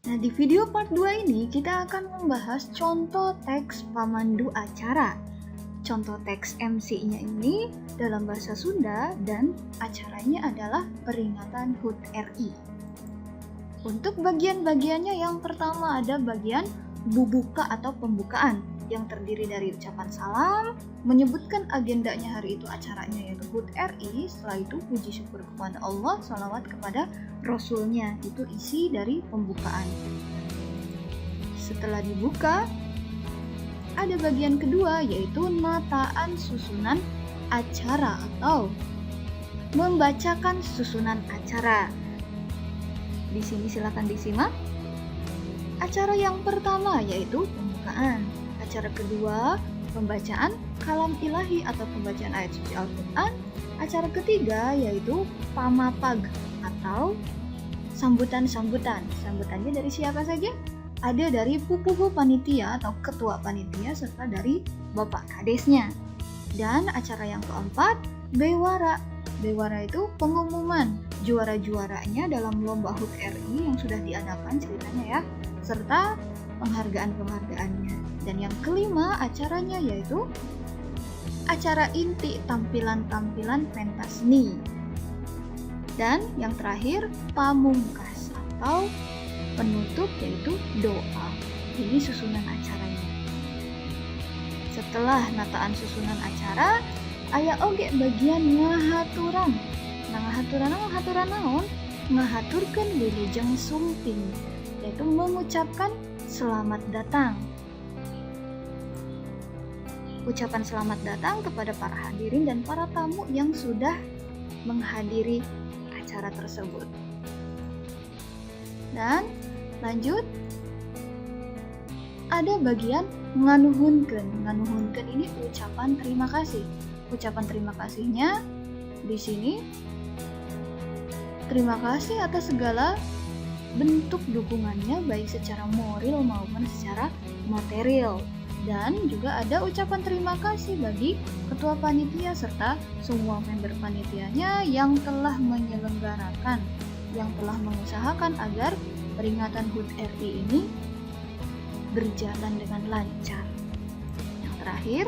Nah, di video part 2 ini kita akan membahas contoh teks pemandu acara. Contoh teks MC-nya ini dalam bahasa Sunda dan acaranya adalah peringatan HUT RI. Untuk bagian-bagiannya yang pertama ada bagian bubuka atau pembukaan yang terdiri dari ucapan salam, menyebutkan agendanya hari itu acaranya yaitu HUT RI, setelah itu puji syukur kepada Allah, salawat kepada Rasulnya, itu isi dari pembukaan. Setelah dibuka, ada bagian kedua yaitu nataan susunan acara atau membacakan susunan acara. Di sini silakan disimak. Acara yang pertama yaitu pembukaan. Acara kedua, pembacaan kalam ilahi atau pembacaan ayat suci Al-Quran. Acara ketiga yaitu pamapag atau sambutan-sambutan. Sambutannya dari siapa saja? Ada dari pupuhu panitia atau ketua panitia serta dari bapak kadesnya. Dan acara yang keempat, bewara. Bewara itu pengumuman juara-juaranya dalam lomba HUT RI yang sudah diadakan ceritanya ya, serta penghargaan-penghargaannya. Dan yang kelima acaranya yaitu acara inti, tampilan-tampilan pentas seni. Dan yang terakhir pamungkas atau penutup yaitu doa. Ini susunan acaranya. Setelah nataan susunan acara, aya oge bagian ngahaturan. Nah, ngahaturan naon? Ngahaturkeun wilujeng sumping, yaitu mengucapkan selamat datang. Ucapan selamat datang kepada para hadirin dan para tamu yang sudah menghadiri acara tersebut. Dan lanjut, ada bagian nganuhunkeun. Nganuhunkeun ini ucapan terima kasih. Ucapan terima kasihnya di sini, terima kasih atas segala bentuk dukungannya baik secara moral maupun secara material. Dan juga ada ucapan terima kasih bagi ketua panitia serta semua member panitianya yang telah menyelenggarakan, yang telah mengusahakan agar peringatan HUT RI ini berjalan dengan lancar. Yang terakhir,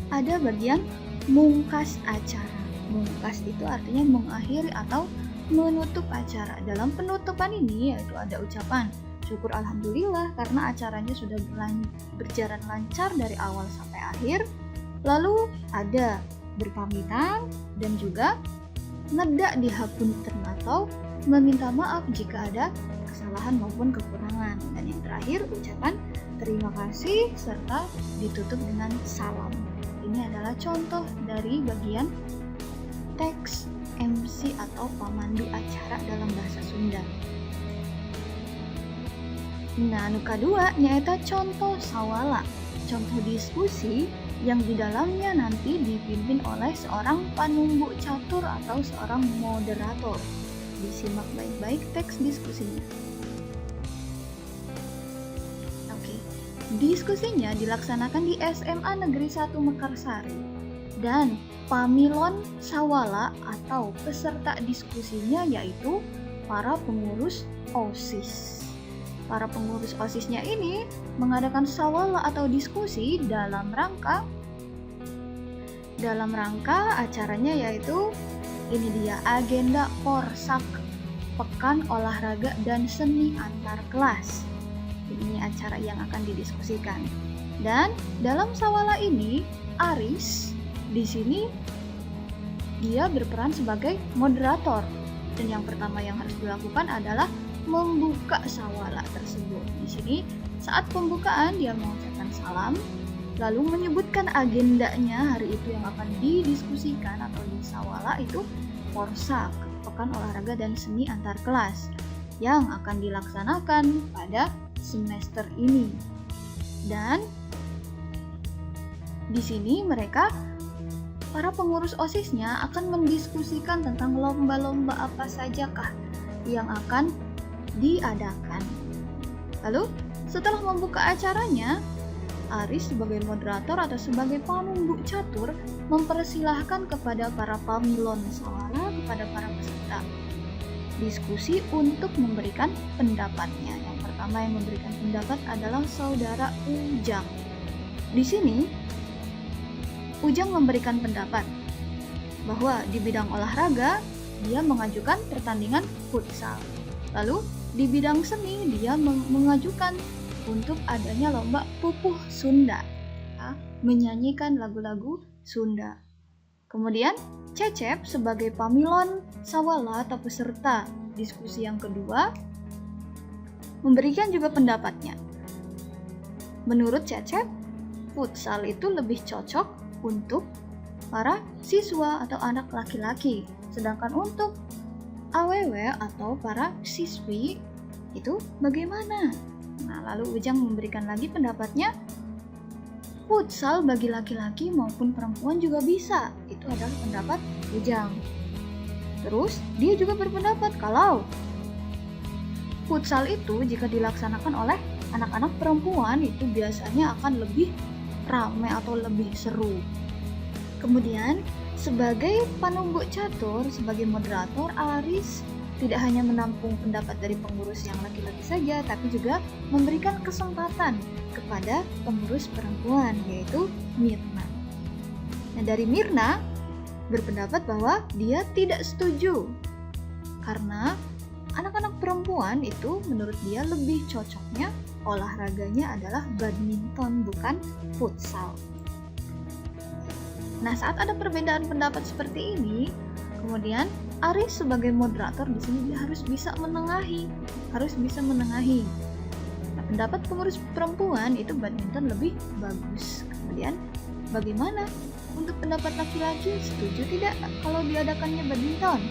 ada bagian mungkas acara. Mungkas itu artinya mengakhiri atau menutup acara. Dalam penutupan ini yaitu ada ucapan syukur alhamdulillah karena acaranya sudah berjalan lancar dari awal sampai akhir. Lalu ada berpamitan dan juga ngeda dihapunten atau meminta maaf jika ada kesalahan maupun kekurangan. Dan yang terakhir ucapan terima kasih serta ditutup dengan salam. Ini adalah contoh dari bagian teks MC atau pemandu acara dalam bahasa Sunda. Nah, nu kadua nyaeta contoh sawala, contoh diskusi yang di dalamnya nanti dipimpin oleh seorang panumbu catur atau seorang moderator. Disimak baik-baik teks diskusinya. Oke, diskusinya dilaksanakan di SMA Negeri 1 Mekarsari dan pamilon sawala atau peserta diskusinya yaitu para pengurus OSIS. Para pengurus OSISnya ini mengadakan sawala atau diskusi dalam rangka acaranya yaitu ini dia agenda Porsak, Pekan Olahraga dan Seni Antar Kelas. Ini acara yang akan didiskusikan. Dan dalam sawala ini Aris di sini dia berperan sebagai moderator. Dan yang pertama yang harus dilakukan adalah membuka sawala tersebut. Di sini saat pembukaan dia mengucapkan salam, lalu menyebutkan agendanya hari itu yang akan didiskusikan atau disawala itu Porsak, Pekan Olahraga dan Seni Antar Kelas yang akan dilaksanakan pada semester ini. Dan di sini mereka para pengurus OSISnya akan mendiskusikan tentang lomba-lomba apa sajakah yang akan diadakan. Lalu setelah membuka acaranya, Aris sebagai moderator atau sebagai panumbu catur mempersilahkan kepada para pamilon sawala, kepada para peserta diskusi untuk memberikan pendapatnya. Yang pertama yang memberikan pendapat adalah saudara Ujang. Di sini Ujang memberikan pendapat bahwa di bidang olahraga dia mengajukan pertandingan futsal. Lalu di bidang seni dia mengajukan untuk adanya lomba pupuh Sunda, ya, menyanyikan lagu-lagu Sunda. Kemudian Cecep sebagai pamilon sawala atau peserta diskusi yang kedua memberikan juga pendapatnya. Menurut Cecep, futsal itu lebih cocok untuk para siswa atau anak laki-laki, sedangkan untuk AWW atau para siswi itu bagaimana? Nah, lalu Ujang memberikan lagi pendapatnya, futsal bagi laki-laki maupun perempuan juga bisa. Itu adalah pendapat Ujang. Terus dia juga berpendapat kalau futsal itu jika dilaksanakan oleh anak-anak perempuan itu biasanya akan lebih ramai atau lebih seru. Kemudian sebagai panumbuk catur, sebagai moderator, Aris tidak hanya menampung pendapat dari pengurus yang laki-laki saja, tapi juga memberikan kesempatan kepada pengurus perempuan, yaitu Mirna. Nah, dari Mirna berpendapat bahwa dia tidak setuju karena anak-anak perempuan itu menurut dia lebih cocoknya olahraganya adalah badminton bukan futsal. Nah, saat ada perbedaan pendapat seperti ini, kemudian Aris sebagai moderator di sini dia harus bisa menengahi. Nah, pendapat pengurus perempuan itu badminton lebih bagus. Kemudian bagaimana untuk pendapat laki-laki, setuju tidak kalau diadakannya badminton?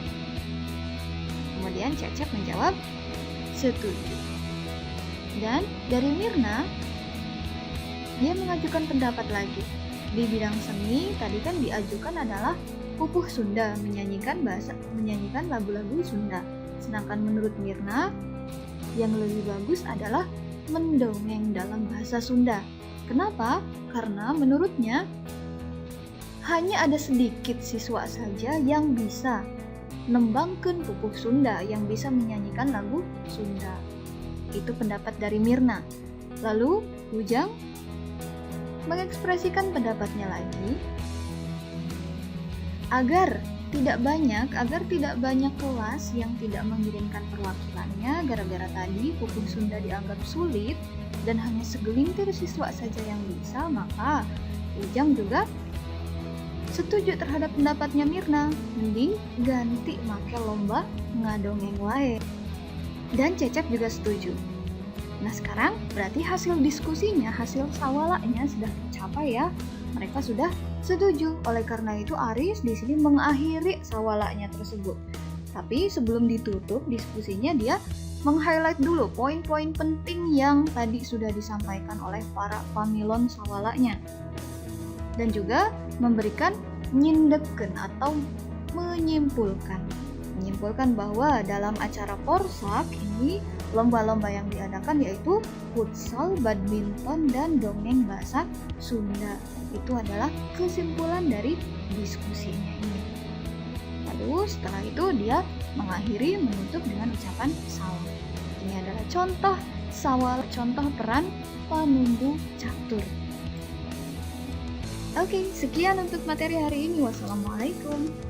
Kemudian Cecep menjawab setuju. Dan dari Mirna dia mengajukan pendapat lagi. Di bidang seni tadi kan diajukan adalah pupuh Sunda, menyanyikan lagu-lagu Sunda. Sedangkan menurut Mirna yang lebih bagus adalah mendongeng dalam bahasa Sunda. Kenapa? Karena menurutnya hanya ada sedikit siswa saja yang bisa nembangkeun pupuh Sunda, yang bisa menyanyikan lagu Sunda. Itu pendapat dari Mirna. Lalu Ujang mengekspresikan pendapatnya lagi agar tidak banyak kelas yang tidak mengirimkan perwakilannya gara-gara tadi pupuh Sunda dianggap sulit dan hanya segelintir siswa saja yang bisa, maka Ujang juga setuju terhadap pendapatnya Mirna, mending ganti make lomba ngadongeng wae. Dan Cecep juga setuju. Nah, sekarang berarti hasil diskusinya, hasil sawalanya sudah tercapai ya. Mereka sudah setuju. Oleh karena itu Aris di sini mengakhiri sawalanya tersebut. Tapi sebelum ditutup diskusinya, dia meng-highlight dulu poin-poin penting yang tadi sudah disampaikan oleh para pamilon sawalanya. Dan juga memberikan nyindeken atau menyimpulkan bahwa dalam acara Porsak ini lomba-lomba yang diadakan yaitu futsal, badminton, dan dongeng bahasa Sunda. Itu adalah kesimpulan dari diskusinya ini. Lalu setelah itu dia mengakhiri menutup dengan ucapan salam. Ini adalah contoh peran panumbu catur. Oke, sekian untuk materi hari ini. Wassalamualaikum.